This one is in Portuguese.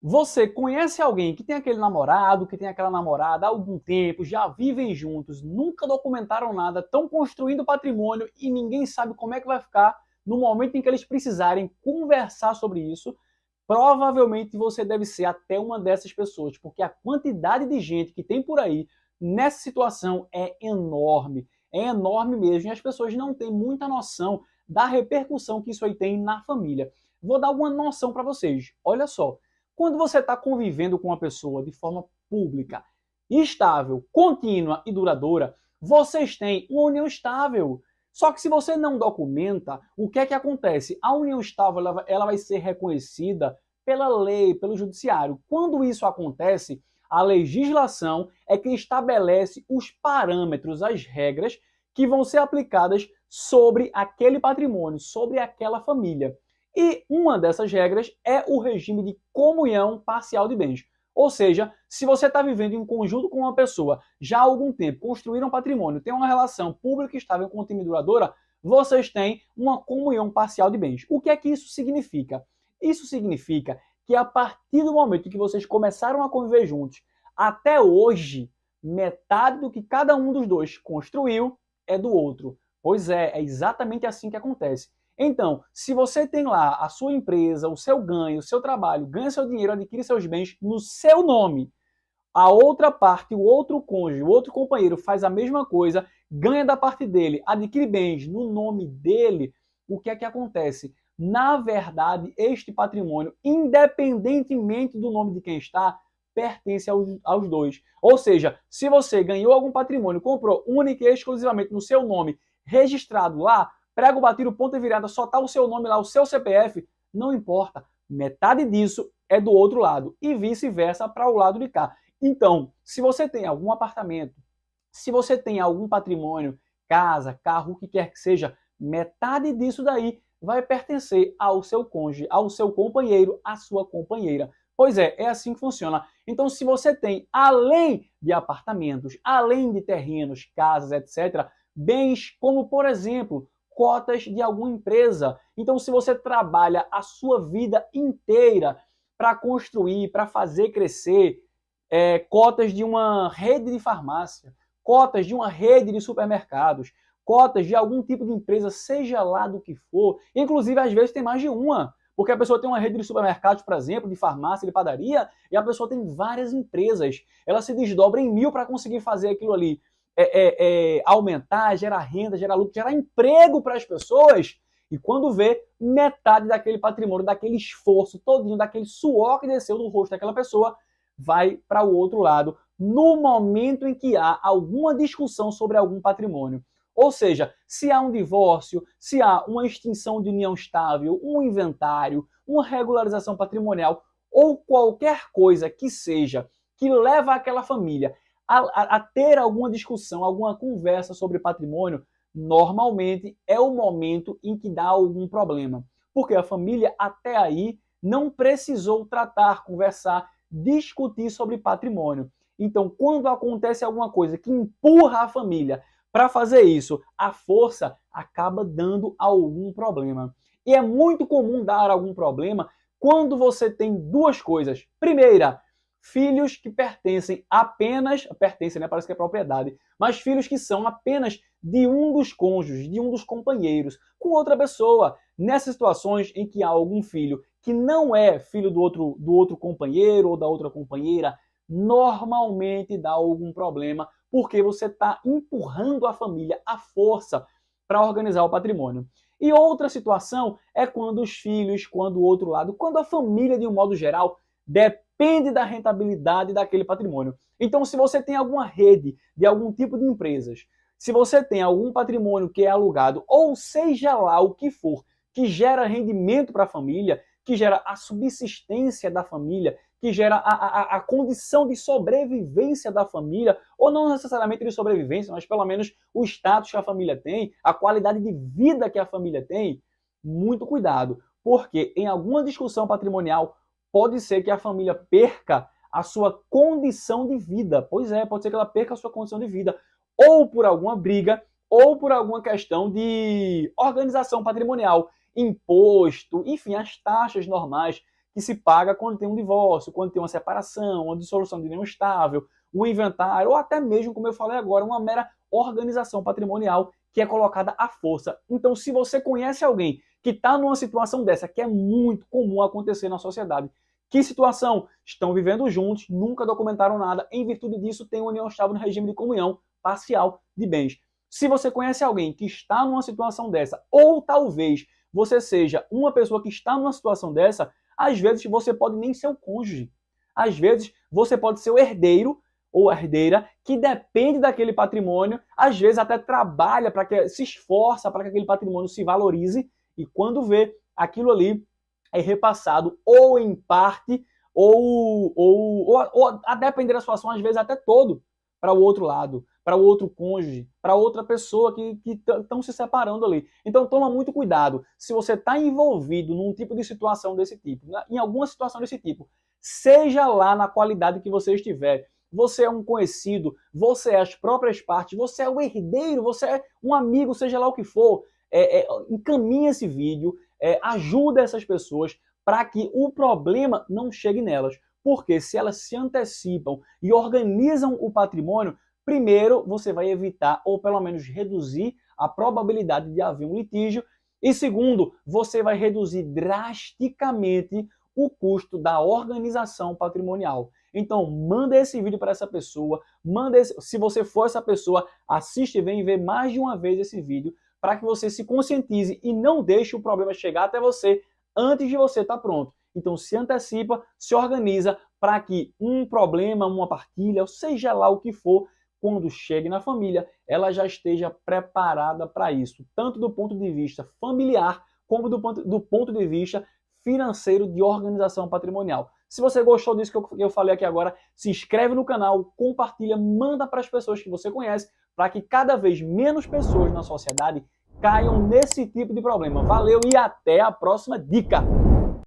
Você conhece alguém que tem aquele namorado, que tem aquela namorada há algum tempo, já vivem juntos, nunca documentaram nada, estão construindo patrimônio e ninguém sabe como é que vai ficar no momento em que eles precisarem conversar sobre isso? Provavelmente você deve ser até uma dessas pessoas, porque a quantidade de gente que tem por aí nessa situação é enorme mesmo, e as pessoas não têm muita noção da repercussão que isso aí tem na família. Vou dar uma noção para vocês. Olha só, quando você está convivendo com uma pessoa de forma pública, estável, contínua e duradoura, vocês têm uma união estável. Só que se você não documenta, o que é que acontece? A união estável ela vai ser reconhecida pela lei, pelo judiciário. Quando isso acontece, a legislação é que estabelece os parâmetros, as regras que vão ser aplicadas sobre aquele patrimônio, sobre aquela família. E uma dessas regras é o regime de comunhão parcial de bens. Ou seja, se você está vivendo em conjunto com uma pessoa já há algum tempo, construíram um patrimônio, tem uma relação pública estável, contínua e duradoura, vocês têm uma comunhão parcial de bens. O que é que isso significa? Isso significa que a partir do momento em que vocês começaram a conviver juntos, até hoje, metade do que cada um dos dois construiu é do outro. Pois é exatamente assim que acontece. Então, se você tem lá a sua empresa, o seu ganho, o seu trabalho, ganha seu dinheiro, adquire seus bens no seu nome, a outra parte, o outro cônjuge, o outro companheiro faz a mesma coisa, ganha da parte dele, adquire bens no nome dele, o que é que acontece? Na verdade, este patrimônio, independentemente do nome de quem está, pertence aos dois. Ou seja, se você ganhou algum patrimônio, comprou única e exclusivamente no seu nome, registrado lá, prego batido, ponto e virada, só está o seu nome lá, o seu CPF, não importa. Metade disso é do outro lado e vice-versa para o lado de cá. Então, se você tem algum apartamento, se você tem algum patrimônio, casa, carro, o que quer que seja, metade disso daí vai pertencer ao seu cônjuge, ao seu companheiro, à sua companheira. Pois é assim que funciona. Então, se você tem, além de apartamentos, além de terrenos, casas, etc., bens como, por exemplo, cotas de alguma empresa. Então, se você trabalha a sua vida inteira para construir, para fazer crescer cotas de uma rede de farmácia, cotas de uma rede de supermercados, cotas de algum tipo de empresa, seja lá do que for, inclusive às vezes tem mais de uma, porque a pessoa tem uma rede de supermercados, por exemplo, de farmácia, de padaria, e a pessoa tem várias empresas. Ela se desdobra em mil para conseguir fazer aquilo ali aumentar, gerar renda, gerar lucro, gerar emprego para as pessoas. E quando vê, metade daquele patrimônio, daquele esforço todinho, daquele suor que desceu do rosto daquela pessoa, vai para o outro lado no momento em que há alguma discussão sobre algum patrimônio. Ou seja, se há um divórcio, se há uma extinção de união estável, um inventário, uma regularização patrimonial ou qualquer coisa que seja que leva aquela família a ter alguma discussão, alguma conversa sobre patrimônio, normalmente é o momento em que dá algum problema. Porque a família até aí não precisou tratar, conversar, discutir sobre patrimônio. Então, quando acontece alguma coisa que empurra a família para fazer isso, a força acaba dando algum problema. E é muito comum dar algum problema quando você tem duas coisas. Primeira, filhos que pertencem apenas, pertencem, né? Parece que é propriedade, mas filhos que são apenas de um dos cônjuges, de um dos companheiros, com outra pessoa. Nessas situações em que há algum filho que não é filho do outro companheiro ou da outra companheira, normalmente dá algum problema, porque você está empurrando a família à força para organizar o patrimônio. E outra situação é quando os filhos, quando o outro lado, quando a família, de um modo geral, depende da rentabilidade daquele patrimônio. Então, se você tem alguma rede de algum tipo de empresas, se você tem algum patrimônio que é alugado, ou seja lá o que for, que gera rendimento para a família, que gera a subsistência da família, que gera a condição de sobrevivência da família, ou não necessariamente de sobrevivência, mas pelo menos o status que a família tem, a qualidade de vida que a família tem, muito cuidado, porque em alguma discussão patrimonial pode ser que a família perca a sua condição de vida. Pois é, pode ser que ela perca a sua condição de vida, ou por alguma briga, ou por alguma questão de organização patrimonial, imposto, enfim, as taxas normais que se paga quando tem um divórcio, quando tem uma separação, uma dissolução de união estável, um inventário, ou até mesmo, como eu falei agora, uma mera organização patrimonial que é colocada à força. Então, se você conhece alguém que está numa situação dessa, que é muito comum acontecer na sociedade, que situação? Estão vivendo juntos, nunca documentaram nada, em virtude disso tem uma união estável no regime de comunhão parcial de bens. Se você conhece alguém que está numa situação dessa, ou talvez você seja uma pessoa que está numa situação dessa, às vezes você pode nem ser o cônjuge. Às vezes você pode ser o herdeiro ou herdeira que depende daquele patrimônio, às vezes até trabalha para que se esforça para que aquele patrimônio se valorize e quando vê aquilo ali é repassado ou em parte ou a depender da situação, às vezes até todo para o outro lado, para o outro cônjuge, para outra pessoa que estão se separando ali. Então toma muito cuidado. Se você está envolvido num tipo de situação desse tipo, em alguma situação desse tipo, seja lá na qualidade que você estiver, você é um conhecido, você é as próprias partes, você é o herdeiro, você é um amigo, seja lá o que for, encaminhe esse vídeo, ajuda essas pessoas para que o problema não chegue nelas. Porque se elas se antecipam e organizam o patrimônio, primeiro você vai evitar ou pelo menos reduzir a probabilidade de haver um litígio e segundo, você vai reduzir drasticamente o custo da organização patrimonial. Então, manda esse vídeo para essa pessoa, se você for essa pessoa, assiste e vem ver mais de uma vez esse vídeo para que você se conscientize e não deixe o problema chegar até você antes de você estar pronto. Então, se antecipa, se organiza para que um problema, uma partilha, ou seja lá o que for, quando chegue na família, ela já esteja preparada para isso, tanto do ponto de vista familiar, como do ponto de vista financeiro de organização patrimonial. Se você gostou disso que eu falei aqui agora, se inscreve no canal, compartilha, manda para as pessoas que você conhece, para que cada vez menos pessoas na sociedade caiam nesse tipo de problema. Valeu e até a próxima dica!